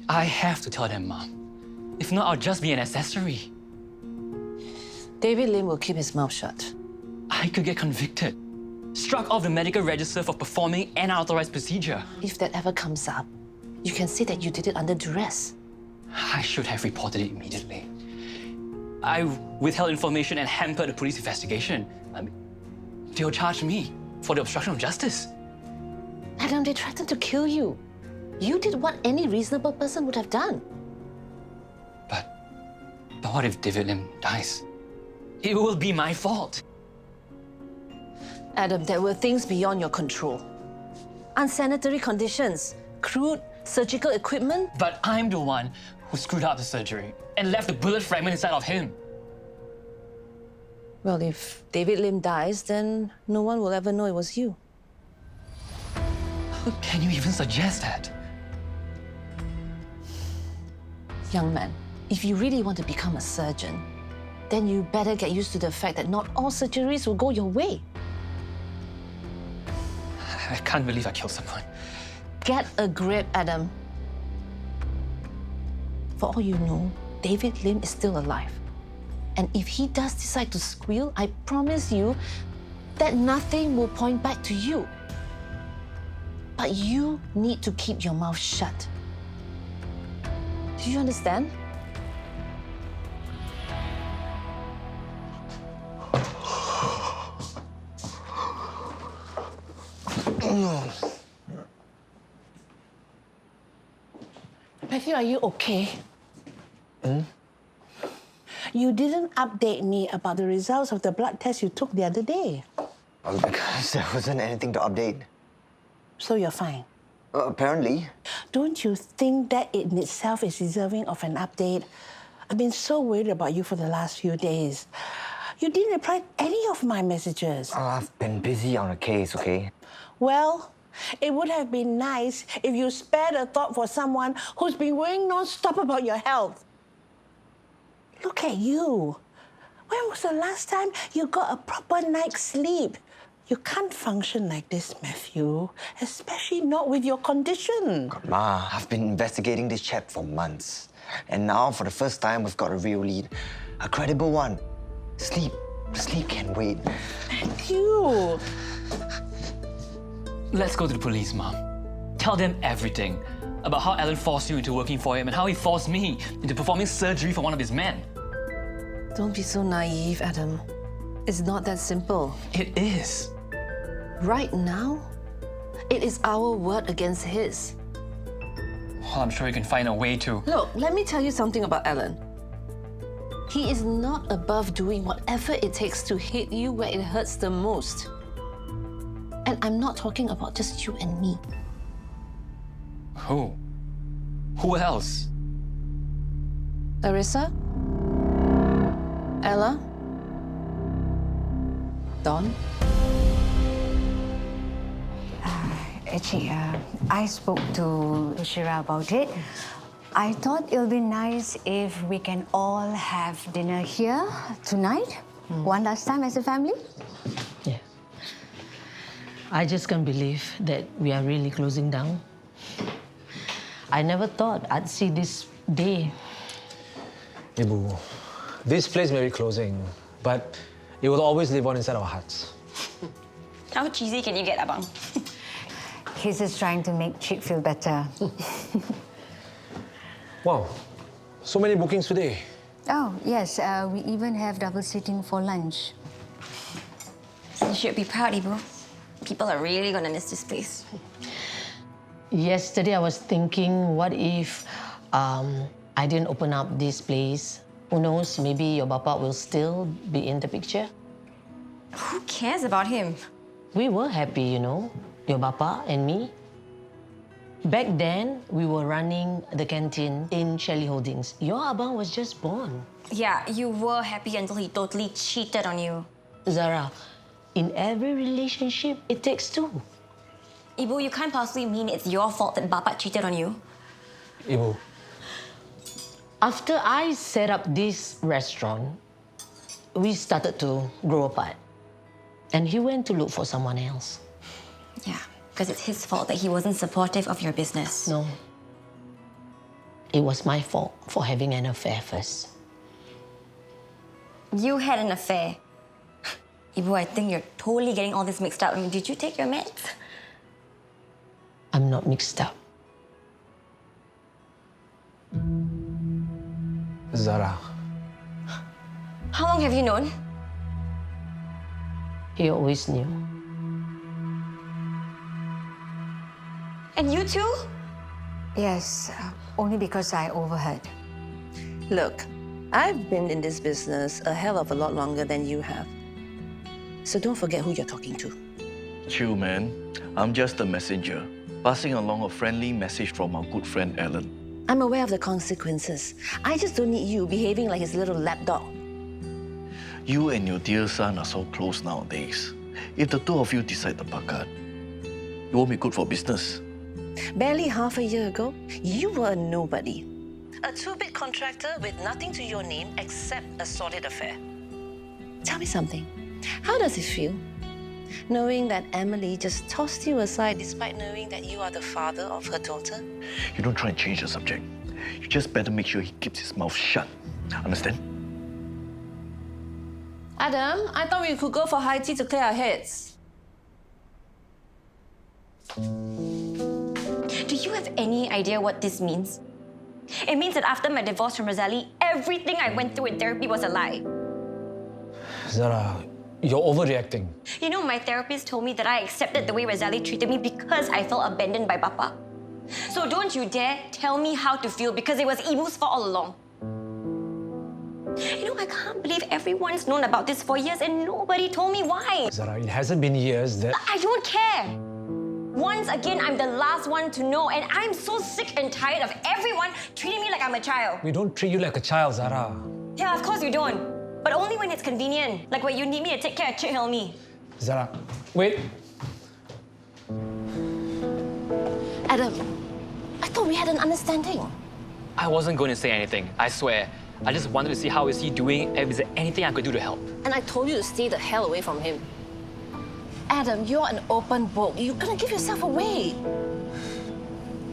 I have to tell them, Mom. If not, I'll just be an accessory. David Lim will keep his mouth shut. I could get convicted. Struck off the medical register for performing an unauthorized procedure. If that ever comes up, you can say that you did it under duress. I should have reported it immediately. I withheld information and hampered the police investigation. They'll charge me for the obstruction of justice. Adam, they threatened to kill you. You did what any reasonable person would have done. But what if David Lim dies? It will be my fault. Adam, there were things beyond your control. Unsanitary conditions, crude surgical equipment. But I'm the one who screwed up the surgery and left the bullet fragment inside of him. Well, if David Lim dies, then no one will ever know it was you. How can you even suggest that? Young man, if you really want to become a surgeon, then you better get used to the fact that not all surgeries will go your way. I can't believe I killed someone. Get a grip, Adam. For all you know, David Lim is still alive. And if he does decide to squeal, I promise you that nothing will point back to you. But you need to keep your mouth shut. Do you understand? Matthew, are you okay? You didn't update me about the results of the blood test you took the other day. Well, because there wasn't anything to update. So you're fine. Apparently. Don't you think that in itself is deserving of an update? I've been so worried about you for the last few days. You didn't reply to any of my messages. I've been busy on a case, okay? Well, it would have been nice if you spared a thought for someone who's been worrying non-stop about your health. Look at you. When was the last time you got a proper night's sleep? You can't function like this, Matthew, especially not with your condition. God, Ma, I've been investigating this chap for months. And now, for the first time, we've got a real lead. A credible one. Sleep can wait. Matthew! Let's go to the police, Mom. Tell them everything about how Alan forced you into working for him and how he forced me into performing surgery for one of his men. Don't be so naive, Adam. It's not that simple. It is. Right now, it is our word against his. Well, I'm sure you can find a way to. Look, let me tell you something about Alan. He is not above doing whatever it takes to hit you where it hurts the most. And I'm not talking about just you and me. Who? Who else? Larissa? Ella? Dawn? Actually, I spoke to Shira about it. I thought it'll be nice if we can all have dinner here tonight, one last time as a family. Yeah. I just can't believe that we are really closing down. I never thought I'd see this day. Ibu, this place may be closing, but it will always live on inside our hearts. How cheesy can you get, Abang? He's just trying to make Chick feel better. Wow, so many bookings today. Oh, yes, we even have double seating for lunch. You should be proud, Ibu. People are really gonna miss this place. Yesterday I was thinking, what if I didn't open up this place? Who knows, maybe your Bapa will still be in the picture. Who cares about him? We were happy, you know, your Bapa and me. Back then, we were running the canteen in Shelley Holdings. Your Abang was just born. Yeah, you were happy until he totally cheated on you. Zara, in every relationship, it takes two. Ibu, you can't possibly mean it's your fault that Bapak cheated on you. Ibu, After I set up this restaurant, we started to grow apart. And he went to look for someone else. Yeah, because it's his fault that he wasn't supportive of your business. No. it was my fault for having an affair first. You had an affair. Ibu, I think you're totally getting all this mixed up. I mean, did you take your meds? I'm not mixed up. Zara, How long have you known? He always knew. And you too? Yes, only because I overheard. Look, I've been in this business a hell of a lot longer than you have. So don't forget who you're talking to. Chill, man. I'm just a messenger, passing along a friendly message from our good friend Alan. I'm aware of the consequences. I just don't need you behaving like his little lapdog. You and your dear son are so close nowadays. If the two of you decide to pakat, it won't be good for business. Barely half a year ago, you were a nobody. A two-bit contractor with nothing to your name except a sordid affair. Tell me something. How does it feel? Knowing that Emily just tossed you aside despite knowing that you are the father of her daughter? You don't try and change the subject. You just better make sure he keeps his mouth shut. Understand? Adam, I thought we could go for high tea to clear our heads. Do you have any idea what this means? It means that after my divorce from Rosalie, everything I went through in therapy was a lie. Zara, you're overreacting. You know, my therapist told me that I accepted the way Rosalie treated me because I felt abandoned by Papa. So don't you dare tell me how to feel because it was Ibu's fault all along. You know, I can't believe everyone's known about this for years and nobody told me why. Zara, it hasn't been years that... I don't care. Once again, I'm the last one to know, and I'm so sick and tired of everyone treating me like I'm a child. We don't treat you like a child, Zara. Yeah, of course you don't. But only when it's convenient, like when you need me to take care of Chick Helmi. Zara, wait. Adam, I thought we had an understanding. I wasn't going to say anything, I swear. I just wanted to see how is he doing and is there anything I could do to help. And I told you to stay the hell away from him. Adam, you're an open book. You're gonna give yourself away.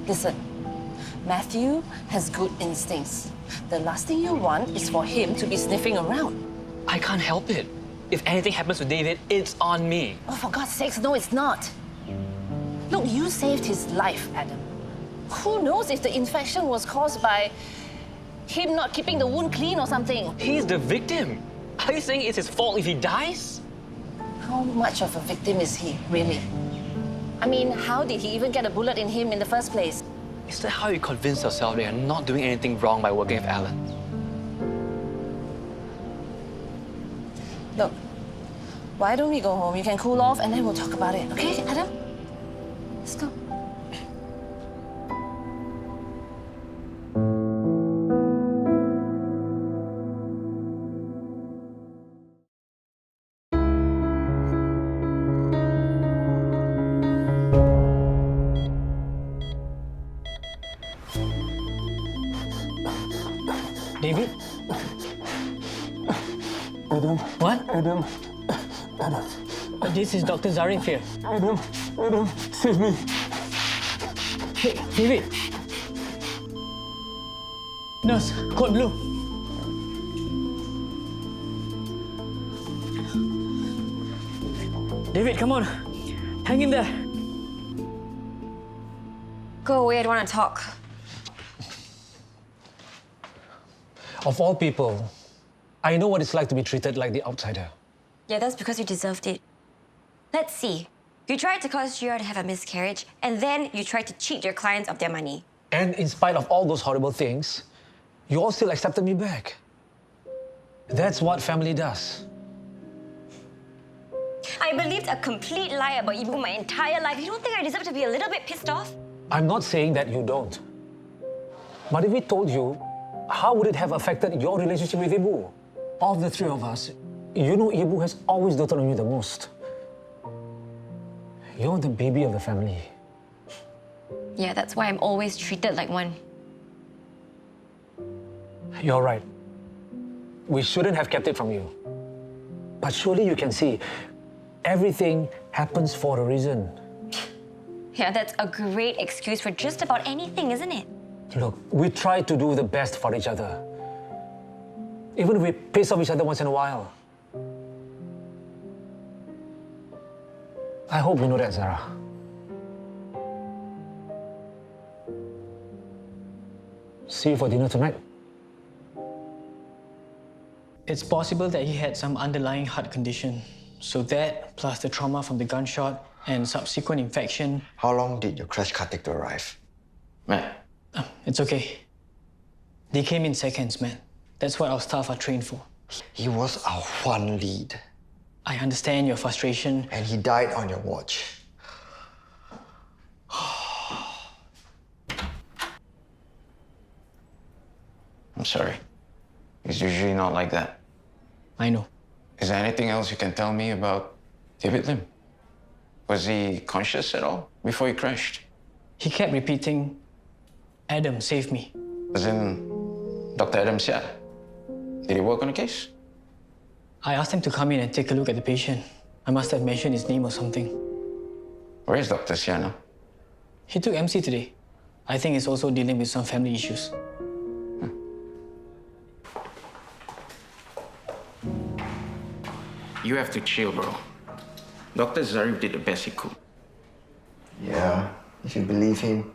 Listen, Matthew has good instincts. The last thing you want is for him to be sniffing around. I can't help it. If anything happens to David, it's on me. Oh, for God's sakes, no, it's not. Look, you saved his life, Adam. Who knows if the infection was caused by him not keeping the wound clean or something? He's the victim. Are you saying it's his fault if he dies? How much of a victim is he, really? I mean, how did he even get a bullet in him in the first place? Is that how you convince yourself that you're not doing anything wrong by working with Alan? Look, why don't we go home? You can cool off and then we'll talk about it, okay, Adam? Let's go. David? Adam. What? Adam. This is Dr. Zarif here. Adam. Adam. Save me. Hey, David. Nurse, code blue. David, come on. Hang in there. Go away, I don't want to talk. Of all people, I know what it's like to be treated like the outsider. Yeah, that's because you deserved it. Let's see. You tried to cause Shira to have a miscarriage, and then you tried to cheat your clients of their money. And in spite of all those horrible things, you all still accepted me back. That's what family does. I believed a complete lie about Ibu my entire life. You don't think I deserve to be a little bit pissed off? I'm not saying that you don't. But if we told you, how would it have affected your relationship with Ibu? Of the three of us, you know Ibu has always doted on you the most. You're the baby of the family. Yeah, that's why I'm always treated like one. You're right. We shouldn't have kept it from you. But surely you can see, everything happens for a reason. Yeah, that's a great excuse for just about anything, isn't it? Look, we try to do the best for each other. Even if we piss off each other once in a while. I hope you know that, Zara. See you for dinner tonight. It's possible that he had some underlying heart condition. So that, plus the trauma from the gunshot and subsequent infection... How long did your crash car take to arrive? Matt, It's okay. They came in seconds, man. That's what our staff are trained for. He was our one lead. I understand your frustration. And he died on your watch. I'm sorry. It's usually not like that. I know. Is there anything else you can tell me about David Lim? Was he conscious at all before he crashed? He kept repeating, Adam, save me. As in, Dr. Adam Seah? Did he work on the case? I asked him to come in and take a look at the patient. I must have mentioned his name or something. Where is Dr. Seah now? He took MC today. I think he's also dealing with some family issues. You have to chill, bro. Dr. Zarif did the best he could. Yeah, if you believe him.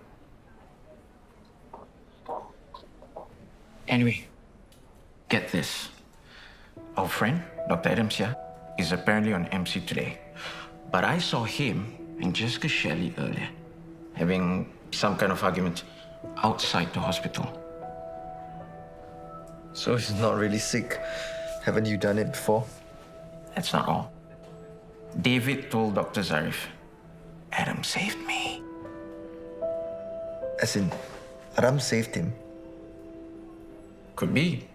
Anyway, get this. Our friend, Dr. Adam Seah, is apparently on MC today. But I saw him and Jessica Shelley earlier, having some kind of argument outside the hospital. So he's not really sick. Haven't you done it before? That's not all. David told Dr. Zarif, Adam saved me. As in, Adam saved him. Could be.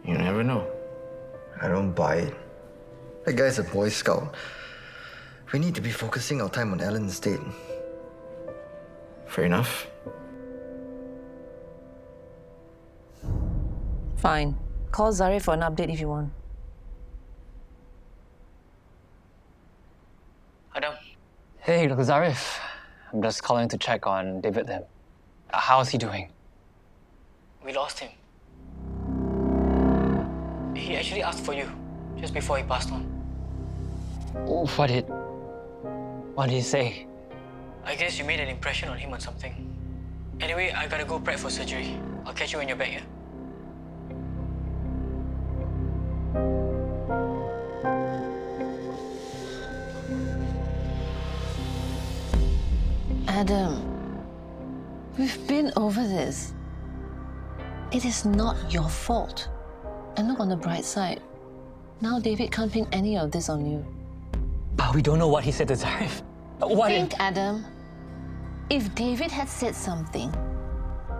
You never know. I don't buy it. That guy's a Boy Scout. We need to be focusing our time on Alan instead. Fair enough. Fine. Call Zarif for an update if you want. Adam, Hey, Dr. Zarif. I'm just calling to check on David Lim. How's he doing? we lost him. He actually asked for you just before he passed on. Oh, what did he say? I guess you made an impression on him or something. Anyway, I gotta go prep for surgery. I'll catch you when you're back, yeah? Adam, we've been over this. It is not your fault. And look on the bright side. Now David can't pin any of this on you. But we don't know what he said to Zarif. Think, Adam. If David had said something,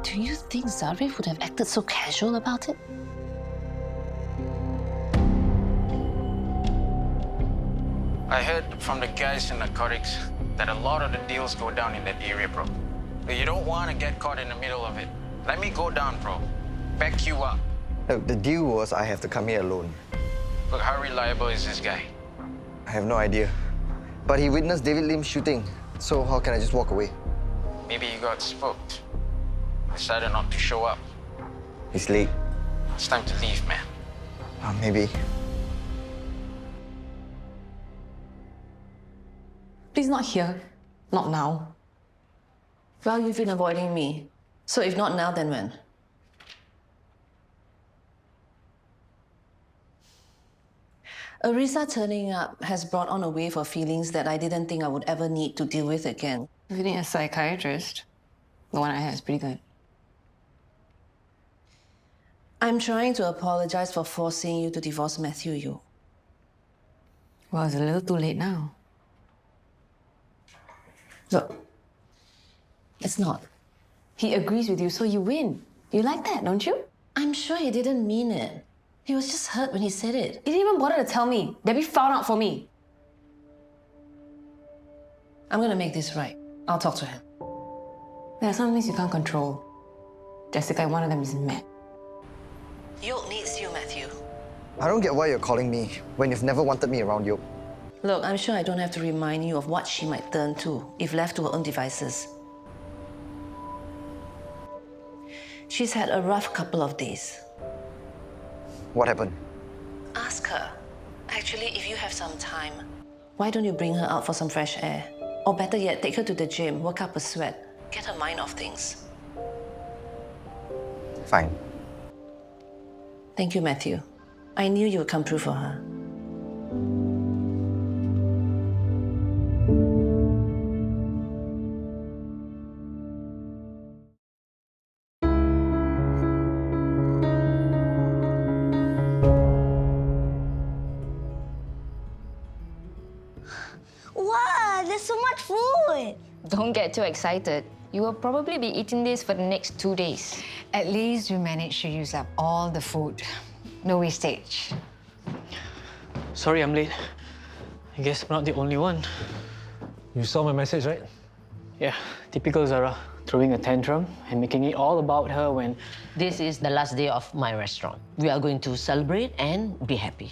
do you think Zarif would have acted so casual about it? I heard from the guys in narcotics that a lot of the deals go down in that area, bro. But you don't want to get caught in the middle of it. Let me go down, bro. Back you up. Look, the deal was I have to come here alone. Look, how reliable is this guy? I have no idea. But he witnessed David Lim's shooting, so how can I just walk away? Maybe he got spooked. Decided not to show up. He's late. It's time to leave, man. Maybe. Please, not here. Not now. Well, you've been avoiding me. So if not now, then when? Arisa turning up has brought on a wave of feelings that I didn't think I would ever need to deal with again. You need a psychiatrist. The one I have is pretty good. I'm trying to apologize for forcing you to divorce Matthew Yu. Well, it's a little too late now. Look, it's not. He agrees with you, so you win. You like that, don't you? I'm sure he didn't mean it. He was just hurt when he said it. He didn't even bother to tell me. Debbie found out for me. I'm gonna make this right. I'll talk to him. There are some things you can't control. Jessica and one of them is mad. Yoke needs you, Matthew. I don't get why you're calling me when you've never wanted me around you. Look, I'm sure I don't have to remind you of what she might turn to if left to her own devices. She's had a rough couple of days. What happened? Ask her. Actually, if you have some time, why don't you bring her out for some fresh air? Or better yet, take her to the gym, work up a sweat, get her mind off things. Fine. Thank you, Matthew. I knew you would come through for her. Wow, there's so much food! Don't get too excited. You will probably be eating this for the next 2 days. At least we managed to use up all the food. No wastage. Sorry I'm late. I guess I'm not the only one. You saw my message, right? Yeah, typical Zara. Throwing a tantrum and making it all about her when... This is the last day of my restaurant. We are going to celebrate and be happy.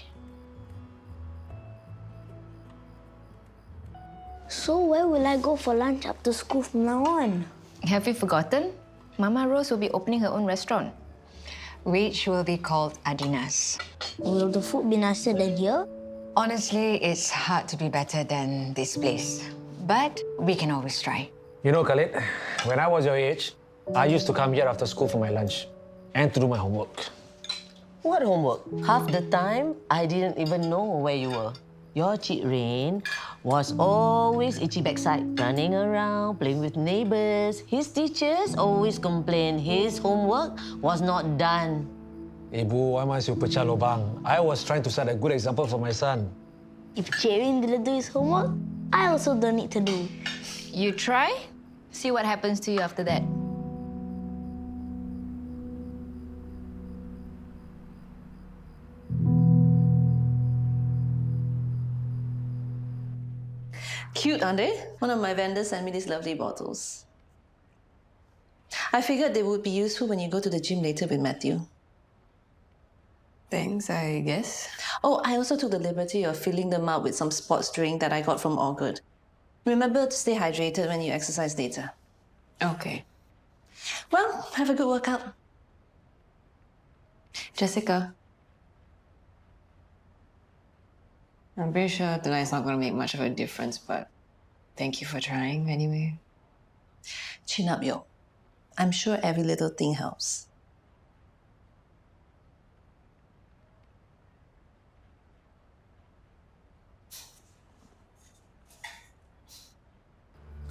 So where will I go for lunch after school from now on? Have you forgotten? Mama Rose will be opening her own restaurant. Which will be called Adina's. Will the food be nicer than here? Honestly, it's hard to be better than this place. But we can always try. You know, Khalid, when I was your age, I used to come here after school for my lunch and to do my homework. What homework? Half the time, I didn't even know where you were. Your Cik Rain was always itchy backside, running around, playing with neighbors. His teachers always complained his homework was not done. Ibu, why must you pecah lubang? I was trying to set a good example for my son. If Cik Rain didn't do his homework, I also don't need to do. You try, see what happens to you after that. Cute, aren't they? One of my vendors sent me these lovely bottles. I figured they would be useful when you go to the gym later with Matthew. Thanks, I guess. Oh, I also took the liberty of filling them up with some sports drink that I got from Allgood. Remember to stay hydrated when you exercise later. Okay. Well, have a good workout. Jessica. I'm pretty sure tonight's not going to make much of a difference, but thank you for trying anyway. Chin up, yo. I'm sure every little thing helps.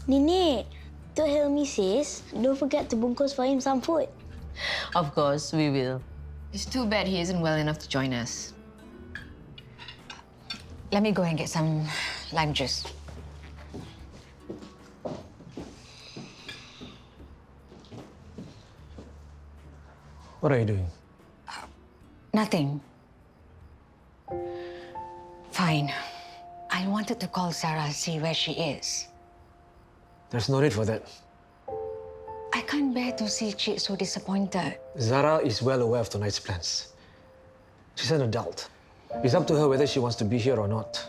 Nenek, Tok Helmi says, don't forget to bungkus for him some food. Of course, we will. It's too bad he isn't well enough to join us. Let me go and get some lime juice. What are you doing? Nothing. Fine. I wanted to call Sarah and see where she is. There's no need for that. I can't bear to see Cik so disappointed. Zara is well aware of tonight's plans. She's an adult. It's up to her whether she wants to be here or not.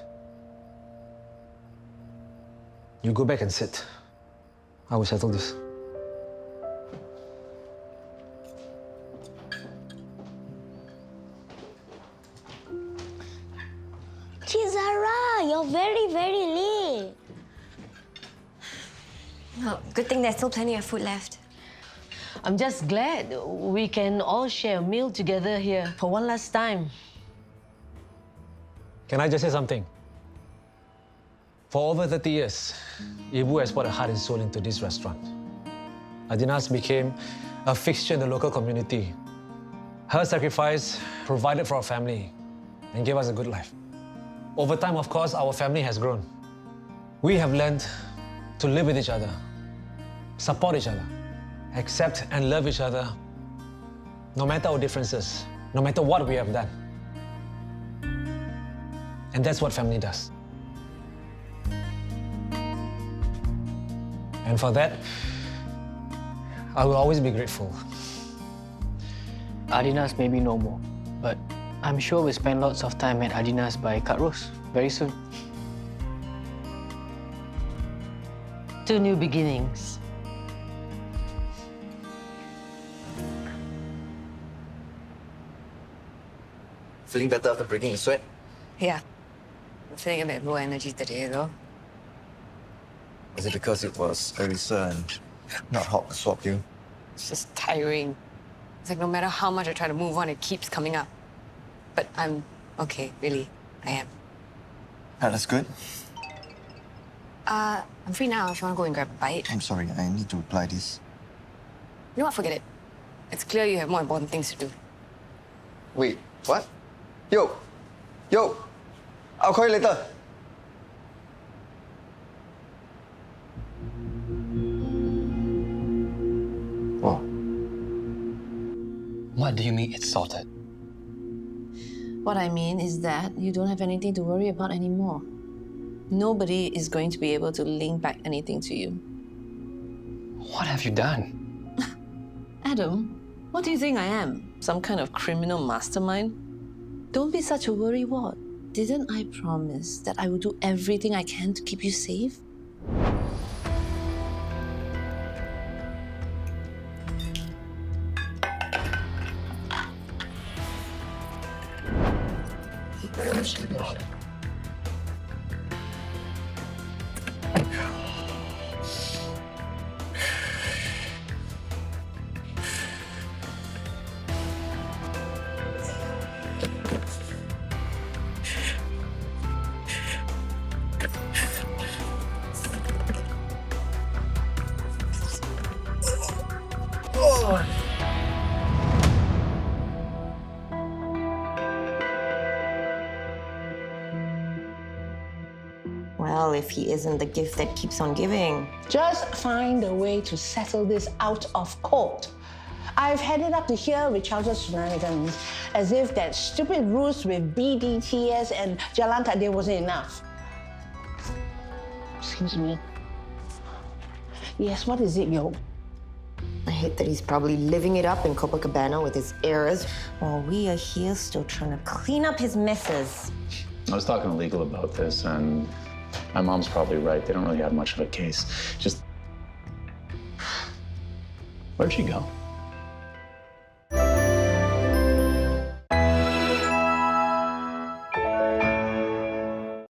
You go back and sit. I will settle this. Cik Zara, you're very, very late. Well, good thing there's still plenty of food left. I'm just glad we can all share a meal together here for one last time. Can I just say something? For over 30 years, Ibu has poured her heart and soul into this restaurant. Adina's became a fixture in the local community. Her sacrifice provided for our family and gave us a good life. Over time, of course, our family has grown. We have learned to live with each other, support each other, accept and love each other, no matter our differences, no matter what we have done. And that's what family does. And for that, I will always be grateful. Adina's maybe no more, but I'm sure we'll spend lots of time at Adina's by Cut Rose very soon. To new beginnings. Feeling better after breaking the sweat? Yeah. I'm feeling a bit low energy today, though. Is it because it was Arisa and not Hawk that swapped you? It's just tiring. It's like no matter how much I try to move on, it keeps coming up. But I'm okay, really. I am. That's good. I'm free now if you want to go and grab a bite. I'm sorry, I need to reply this. You know what? Forget it. It's clear you have more important things to do. Wait, what? Yo! I'll call you later. Whoa. What do you mean it's sorted? What I mean is that you don't have anything to worry about anymore. Nobody is going to be able to link back anything to you. What have you done? Adam, what do you think I am? Some kind of criminal mastermind? Don't be such a worrywart. Didn't I promise that I would do everything I can to keep you safe? Well, if he isn't the gift that keeps on giving. Just find a way to settle this out of court. I've headed up to here with Charles's shenanigans, as if that stupid ruse with BDTS and Jalan Takdir wasn't enough. Excuse me. Yes, what is it, yo? I hate that he's probably living it up in Copacabana with his heirs, while we are here still trying to clean up his messes. I was talking to legal about this, and my mom's probably right. They don't really have much of a case. Just... Where'd she go?